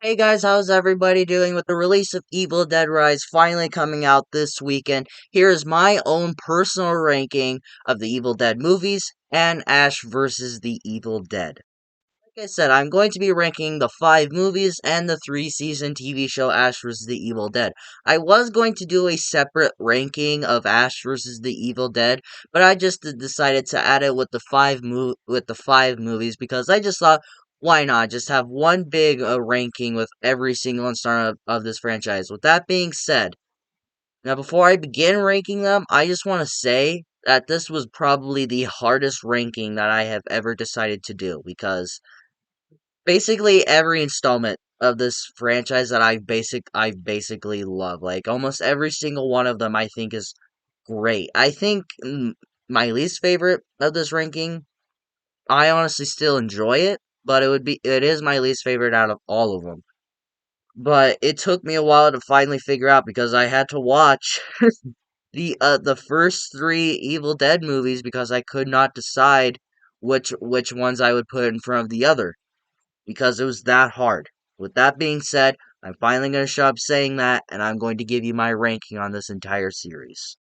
Hey guys, how's everybody doing with the release of Evil Dead Rise finally coming out this weekend? Here is my own personal ranking of the Evil Dead movies and Ash versus the Evil Dead. Like I said, I'm going to be ranking the 5 movies and the 3-season TV show Ash vs. the Evil Dead. I was going to do a separate ranking of Ash vs. the Evil Dead, but I just decided to add it with the five movies because I just thought, why not just have one big ranking with every single installment of this franchise. With that being said, now before I begin ranking them, I just want to say that this was probably the hardest ranking that I have ever decided to do because basically every installment of this franchise that I basically love. Like almost every single one of them I think is great. I think my least favorite of this ranking, I honestly still enjoy it, but it is my least favorite out of all of them. But it took me a while to finally figure out because I had to watch the first 3 Evil Dead movies because I could not decide which ones I would put in front of the other because it was that hard. With that being said, I'm finally going to stop saying that, and I'm going to give you my ranking on this entire series.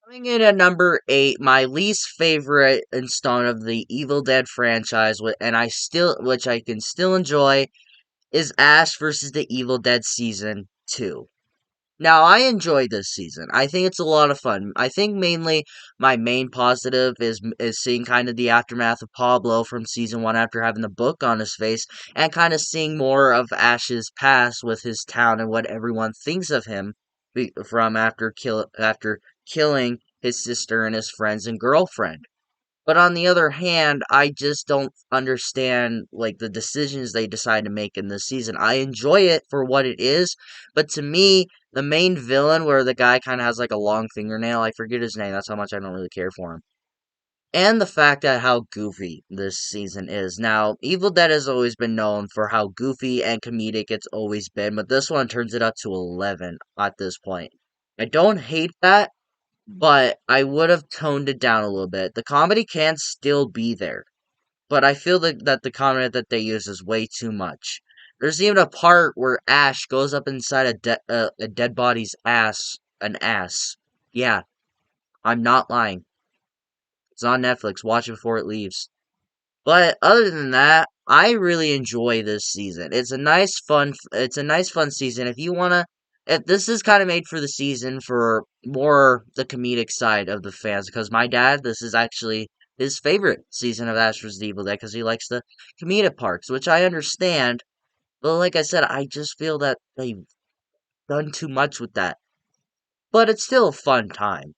Coming in at number 8, my least favorite installment of the Evil Dead franchise, which I can still enjoy, is Ash versus the Evil Dead Season 2. Now, I enjoyed this season. I think it's a lot of fun. I think mainly my main positive is seeing kind of the aftermath of Pablo from season 1 after having the book on his face and kind of seeing more of Ash's past with his town and what everyone thinks of him from after killing his sister and his friends and girlfriend. But on the other hand, I just don't understand like the decisions they decide to make in this season. I enjoy it for what it is, but to me, the main villain where the guy kind of has like a long fingernail, I forget his name, that's how much I don't really care for him. And the fact that how goofy this season is. Now, Evil Dead has always been known for how goofy and comedic it's always been, but this one turns it up to 11 at this point. I don't hate that, but I would have toned it down a little bit. The comedy can still be there, but I feel that the comedy that they use is way too much. There's even a part where Ash goes up inside a dead body's ass. Yeah, I'm not lying. It's on Netflix. Watch it before it leaves. But other than that, I really enjoy this season. It's a nice fun season. If this is kind of made for the season for more the comedic side of the fans, because my dad, this is actually his favorite season of Ash vs. Evil Dead, because he likes the comedic parts, which I understand. But like I said, I just feel that they've done too much with that. But it's still a fun time.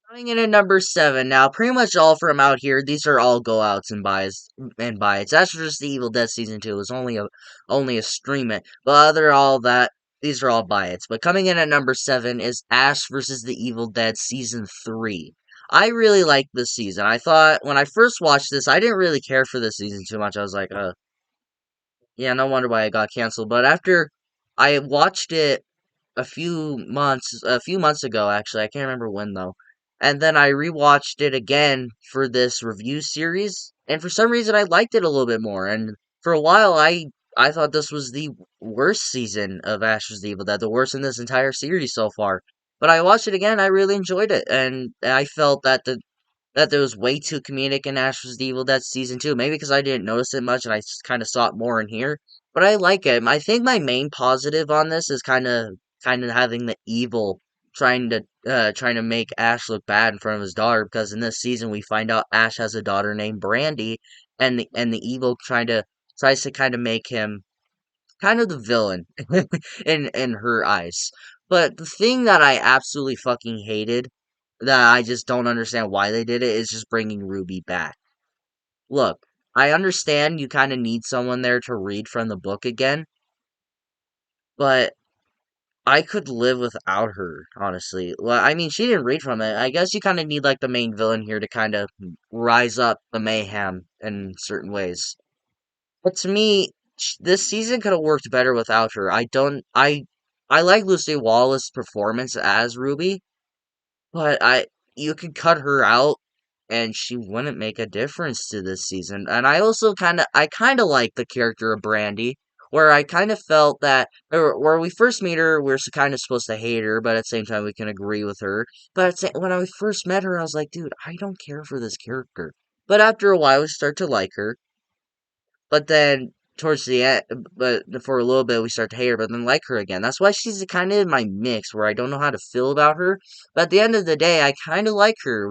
Coming in at number 7. Now, pretty much all from out here, these are all go outs and buys. That's just the Evil Dead Season 2. It was only a stream it. But other all that, these are all buy its. But coming in at number 7 is Ash versus the Evil Dead Season 3. I really liked this season. I thought when I first watched this, I didn't really care for this season too much. I was like, yeah, no wonder why it got canceled. But after I watched it a few months ago actually. I can't remember when though. And then I rewatched it again for this review series, and for some reason I liked it a little bit more. And for a while I thought this was the worst season of Ash vs. the Evil Dead, the worst in this entire series so far. But I watched it again, I really enjoyed it, and I felt that there was way too comedic in Ash vs. the Evil Dead season 2. Maybe because I didn't notice it much and I kind of saw it more in here. But I like it. I think my main positive on this is kind of having the evil trying to make Ash look bad in front of his daughter, because in this season we find out Ash has a daughter named Brandy, and the evil tries to kind of make him kind of the villain in her eyes. But the thing that I absolutely fucking hated, that I just don't understand why they did it, is just bringing Ruby back. Look, I understand you kind of need someone there to read from the book again, but I could live without her, honestly. Well, I mean, she didn't read from it. I guess you kind of need like the main villain here to kind of rise up the mayhem in certain ways. But to me, this season could have worked better without her. I like Lucy Wallace's performance as Ruby, but you could cut her out and she wouldn't make a difference to this season. And I kind of like the character of Brandy. where I kind of felt that or where we first meet her, we're kind of supposed to hate her, but at the same time we can agree with her. But when I first met her, I was like, dude, I don't care for this character. But after a while, we start to like her. But then towards the end, but for a little bit, we start to hate her, but then like her again. That's why she's kind of in my mix where I don't know how to feel about her. But at the end of the day, I kind of like her.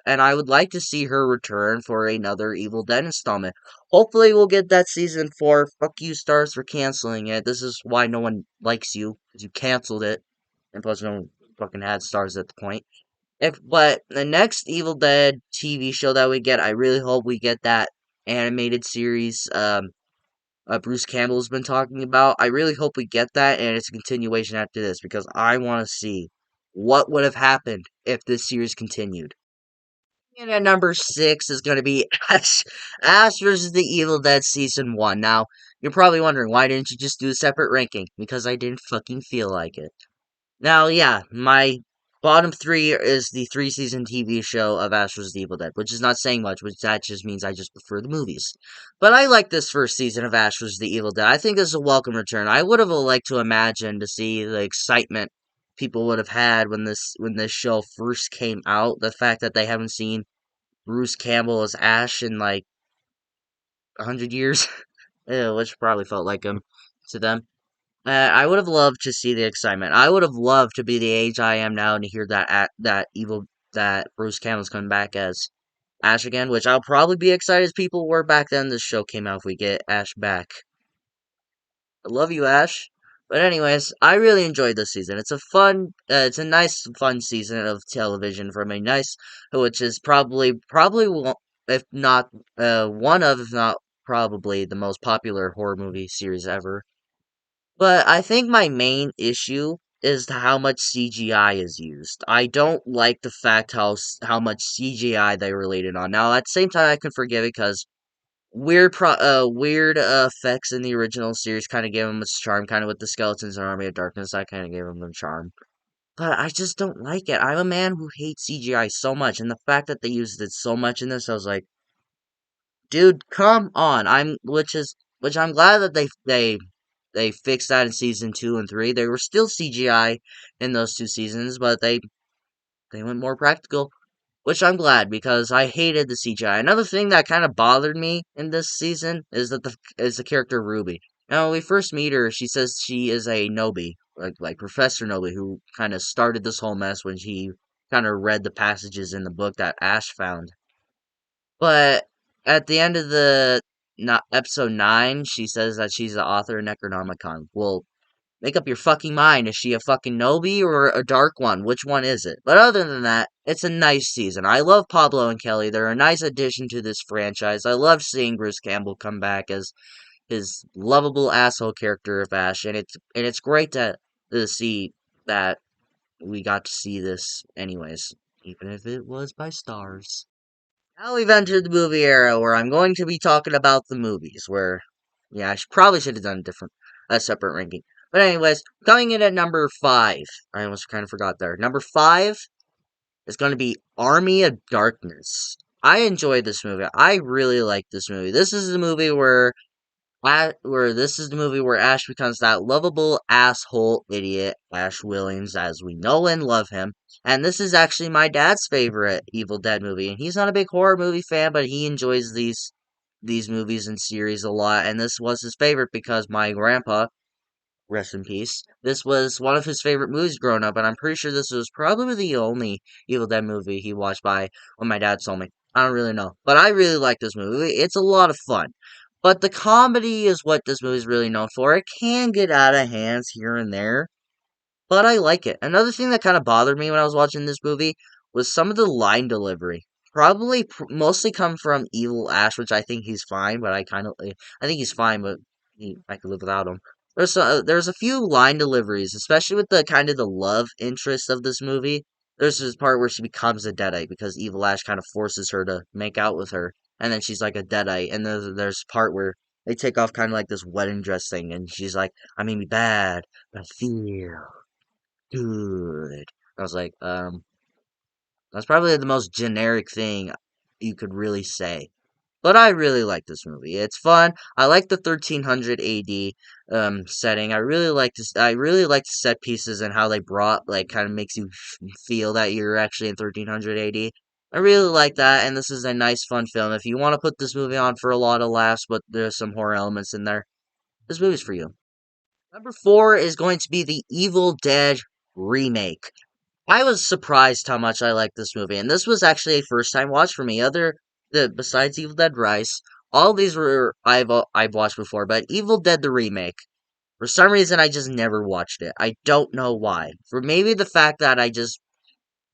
And I would like to see her return for another Evil Dead installment. Hopefully, we'll get that season 4. Fuck you, Stars, for canceling it. This is why no one likes you because you canceled it, and plus no one fucking had Stars at the point. But the next Evil Dead TV show that we get, I really hope we get that animated series. Bruce Campbell's been talking about. I really hope we get that, and it's a continuation after this because I want to see what would have happened if this series continued. And at number 6 is going to be Ash versus the Evil Dead Season 1. Now, you're probably wondering, why didn't you just do a separate ranking? Because I didn't fucking feel like it. Now, yeah, my bottom 3 is the 3-season TV show of Ash vs. the Evil Dead, which is not saying much, which that just means I just prefer the movies. But I like this first season of Ash vs. the Evil Dead. I think this is a welcome return. I would have liked to imagine to see the excitement people would have had when this show first came out. The fact that they haven't seen Bruce Campbell as Ash in like 100 years, which probably felt like him to them. I would have loved to see the excitement. I would have loved to be the age I am now and to hear that Bruce Campbell's coming back as Ash again, which I'll probably be excited as people were back then this show came out if we get Ash back. I love you, Ash. But anyways, I really enjoyed this season. It's a nice, fun season of television from a nice, which is probably if not one of, if not probably the most popular horror movie series ever. But I think my main issue is how much CGI is used. I don't like the fact how much CGI they related on. Now, at the same time, I can forgive it because weird effects in the original series kind of gave them its charm, kind of with the skeletons and Army of Darkness. I kind of gave them the charm. But I just don't like it. I'm a man who hates CGI so much, and the fact that they used it so much in this, I was like, dude, come on. Which I'm glad that they fixed that in season 2 and 3. They were still CGI in those 2 seasons, but they went more practical, which I'm glad because I hated the CGI. Another thing that kind of bothered me in this season is the character Ruby. Now, when we first meet her, she says she is a Nobi, like Professor Nobi, who kind of started this whole mess when she kind of read the passages in the book that Ash found. But at the end of the episode 9, she says that she's the author of Necronomicon. Well, make up your fucking mind. Is she a fucking Nobi or a Dark One? Which one is it? But other than that, it's a nice season. I love Pablo and Kelly. They're a nice addition to this franchise. I love seeing Bruce Campbell come back as his lovable asshole character of Ash, and it's great to see that we got to see this anyways, even if it was by stars. Now we've entered the movie era where I'm going to be talking about the movies. Where, yeah, probably should have done a separate ranking. But anyways, coming in at number 5, I almost kind of forgot there. Number 5 is going to be Army of Darkness. I enjoyed this movie. I really like this movie. This is the movie where Ash becomes that lovable asshole idiot, Ash Williams, as we know and love him. And this is actually my dad's favorite Evil Dead movie. And he's not a big horror movie fan, but he enjoys these movies and series a lot. And this was his favorite because my grandpa, rest in peace, this was one of his favorite movies growing up. And I'm pretty sure this was probably the only Evil Dead movie he watched by when my dad told me. I don't really know. But I really like this movie. It's a lot of fun. But the comedy is what this movie is really known for. It can get out of hands here and there, but I like it. Another thing that kind of bothered me when I was watching this movie was some of the line delivery. Probably mostly come from Evil Ash, which I think he's fine, but I think he's fine, but I could live without him. There's a few line deliveries, especially with the kind of the love interest of this movie. There's this part where she becomes a deadite because Evil Ash kind of forces her to make out with her, and then she's like a deadite. And there's a part where they take off kind of like this wedding dress thing, and she's like, "I may be bad, but I feel good." I was like, that's probably the most generic thing you could really say. But I really like this movie. It's fun. I like the 1300 AD setting. I really like the set pieces and how they brought like kind of makes you feel that you're actually in 1300 AD. I really like that, and this is a nice fun film. If you want to put this movie on for a lot of laughs, but there's some horror elements in there, this movie's for you. Number four is going to be the Evil Dead remake. I was surprised how much I liked this movie, and this was actually a first time watch for me. Besides Evil Dead Rise, all these were I've watched before, but Evil Dead the remake. For some reason, I just never watched it. I don't know why. For maybe the fact that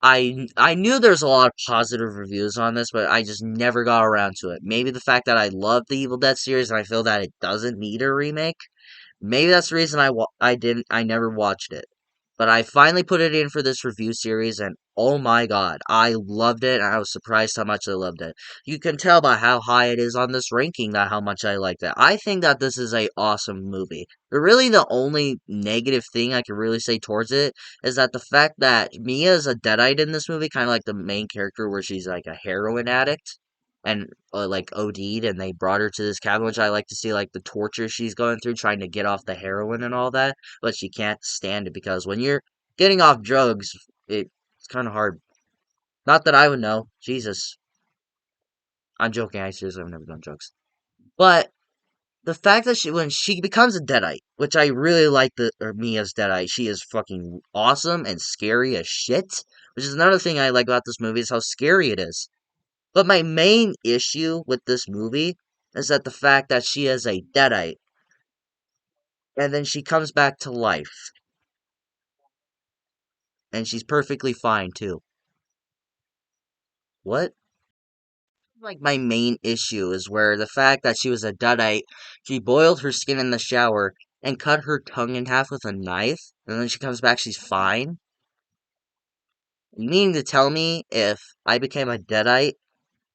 I knew there's a lot of positive reviews on this, but I just never got around to it. Maybe the fact that I love the Evil Dead series and I feel that it doesn't need a remake. Maybe that's the reason I never watched it. But I finally put it in for this review series, and oh my god, I loved it, and I was surprised how much I loved it. You can tell by how high it is on this ranking that how much I liked it. I think that this is a awesome movie. But really, the only negative thing I can really say towards it is that the fact that Mia is a deadite in this movie, kind of like the main character, where she's like a heroin addict and like OD'd, and they brought her to this cabin, which I like to see, like the torture she's going through trying to get off the heroin and all that, but she can't stand it because when you're getting off drugs, it's kind of hard. Not that I would know. Jesus, I'm joking. I seriously have never done drugs, but the fact that when she becomes a deadite, which I really like Mia's deadite, she is fucking awesome and scary as shit. Which is another thing I like about this movie is how scary it is. But my main issue with this movie is that the fact that she is a deadite and then she comes back to life and she's perfectly fine too. What? Like my main issue is where the fact that she was a deadite, she boiled her skin in the shower and cut her tongue in half with a knife, and then she comes back, she's fine. You mean to tell me if I became a deadite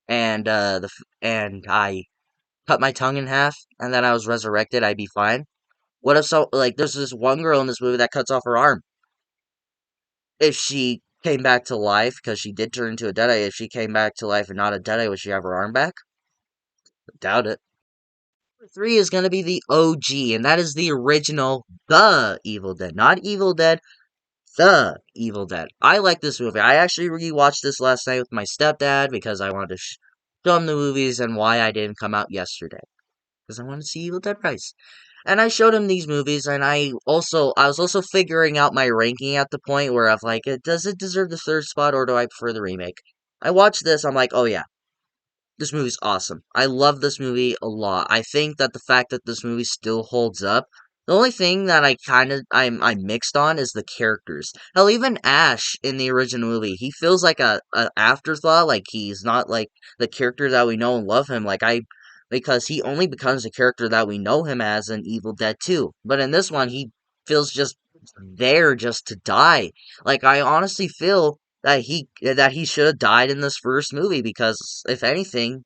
and and I cut my tongue in half and then I was resurrected, I'd be fine? What if there's this one girl in this movie that cuts off her arm. If she came back to life, because she did turn into a deadite, if she came back to life and not a deadite, would she have her arm back? Doubt it. Number three is going to be the OG, and that is the original The Evil Dead. Not Evil Dead, The Evil Dead. I like this movie. I actually rewatched this last night with my stepdad because I wanted to show him the movies and why I didn't come out yesterday. Because I wanted to see Evil Dead Rise. And I showed him these movies, and I was also figuring out my ranking at the point where I'm like, does it deserve the third spot, or do I prefer the remake? I watched this, I'm like, oh yeah, this movie's awesome. I love this movie a lot. I think that the fact that this movie still holds up. The only thing that I'm mixed on is the characters. Hell, even Ash in the original movie, he feels like a afterthought. Like he's not like the character that we know and love him. Because he only becomes the character that we know him as in Evil Dead 2. But in this one, he feels just there just to die. Like I honestly feel that he should have died in this first movie because if anything,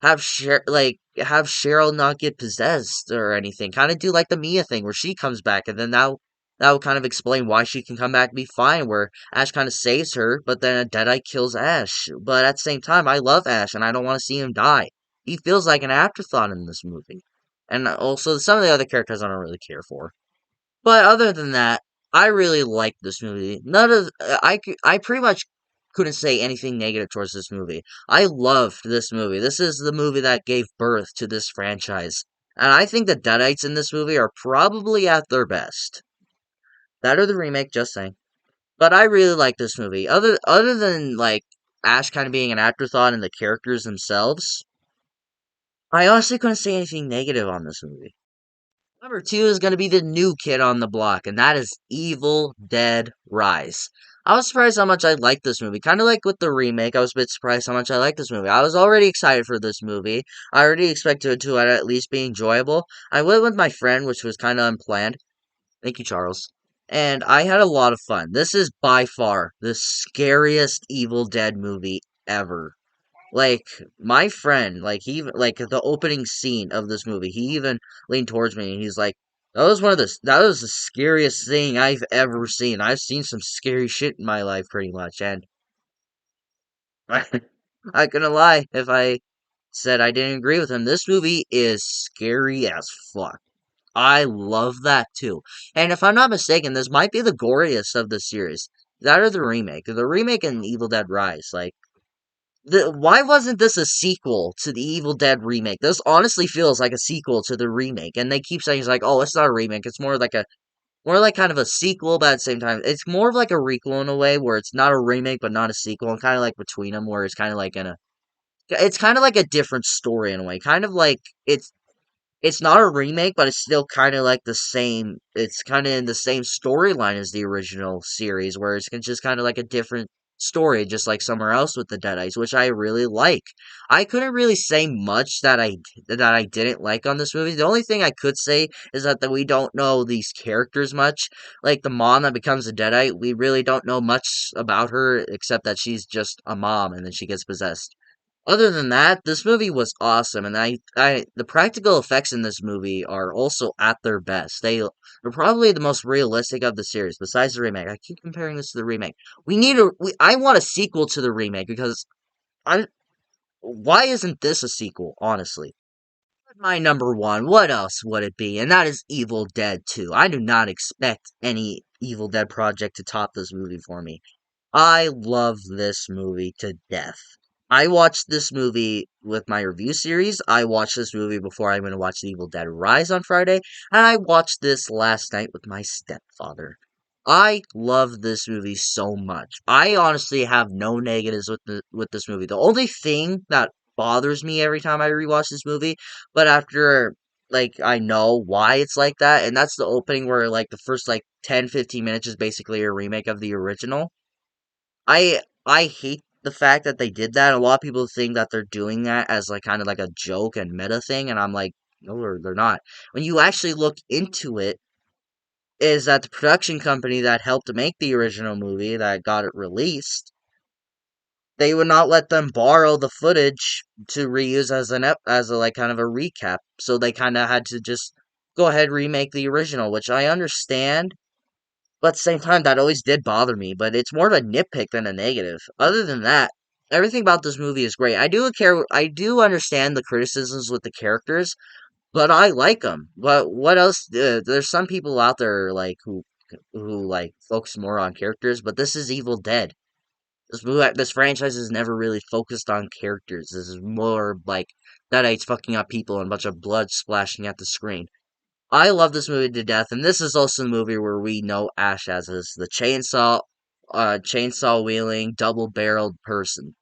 have Cheryl not get possessed or anything. Kind of do like the Mia thing where she comes back and then that would kind of explain why she can come back and be fine. Where Ash kind of saves her, but then a Deadite kills Ash. But at the same time, I love Ash and I don't want to see him die. He feels like an afterthought in this movie, and also some of the other characters I don't really care for. But other than that, I really liked this movie. None of I pretty much couldn't say anything negative towards this movie. I loved this movie. This is the movie that gave birth to this franchise. And I think the Deadites in this movie are probably at their best. That or the remake, just saying. But I really like this movie. Other than like Ash kind of being an afterthought and the characters themselves, I honestly couldn't say anything negative on this movie. Number two is going to be the new kid on the block, and that is Evil Dead Rise. I was surprised how much I liked this movie. Kind of like with the remake, I was a bit surprised how much I liked this movie. I was already excited for this movie. I already expected it to at least be enjoyable. I went with my friend, which was kind of unplanned. Thank you, Charles. And I had a lot of fun. This is by far the scariest Evil Dead movie ever. Like my friend, like the opening scene of this movie, he even leaned towards me and he's like, that was the scariest thing I've ever seen. I've seen some scary shit in my life pretty much, and I couldn't lie if I said I didn't agree with him. This movie is scary as fuck. I love that too. And if I'm not mistaken, this might be the goriest of the series. That or the remake. The remake and Evil Dead Rise. Like, why wasn't this a sequel to the Evil Dead remake? This honestly feels like a sequel to the remake. And they keep saying, it's like, oh, it's not a remake. It's more like kind of a sequel, but at the same time, it's more of like a requel in a way where it's not a remake, but not a sequel, and kind of like between them, where it's kind of like it's kind of like a different story in a way. Kind of like it's not a remake, but it's still kind of like the same. It's kind of in the same storyline as the original series, where it's just kind of like a different story, just like somewhere else with the Deadites, which I really like. I couldn't really say much that I didn't like on this movie. The only thing I could say is that we don't know these characters much. Like the mom that becomes a Deadite, we really don't know much about her except that she's just a mom and then she gets possessed. Other than that, this movie was awesome, and the practical effects in this movie are also at their best. They're probably the most realistic of the series, besides the remake. I keep comparing this to the remake. I want a sequel to the remake because I, why isn't this a sequel? Honestly, my number one. What else would it be? And that is Evil Dead 2. I do not expect any Evil Dead project to top this movie for me. I love this movie to death. I watched this movie with my review series. I watched this movie before I went to watch The Evil Dead Rise on Friday, and I watched this last night with my stepfather. I love this movie so much. I honestly have no negatives with this movie. The only thing that bothers me every time I rewatch this movie, but after I know why it's like that, and that's the opening where like the first 10-15 minutes is basically a remake of the original. I hate the fact that they did that. A lot of people think that they're doing that as like kind of like a joke and meta thing, and I'm like, no, they're not. When you actually look into it, is that the production company that helped to make the original movie that got it released, they would not let them borrow the footage to reuse as as a like kind of a recap. So they kind of had to just go ahead remake the original, which I understand. But at the same time, that always did bother me, but it's more of a nitpick than a negative. Other than that, everything about this movie is great. I do understand the criticisms with the characters, but I like them. But what else? There's some people out there who like focus more on characters, but this is Evil Dead. This franchise is never really focused on characters. This is more like that it's fucking up people and a bunch of blood splashing at the screen. I love this movie to death, and this is also the movie where we know Ash as is the chainsaw wielding, double barreled person.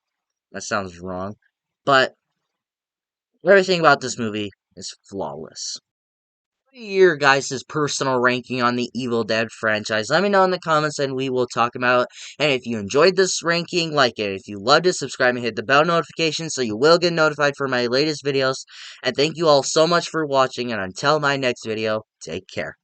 That sounds wrong, but everything about this movie is flawless. Your guys' personal ranking on the Evil Dead franchise. Let me know in the comments and we will talk about it. And if you enjoyed this ranking, like it. If you loved it, subscribe and hit the bell notification so you will get notified for my latest videos. And thank you all so much for watching, and until my next video, take care.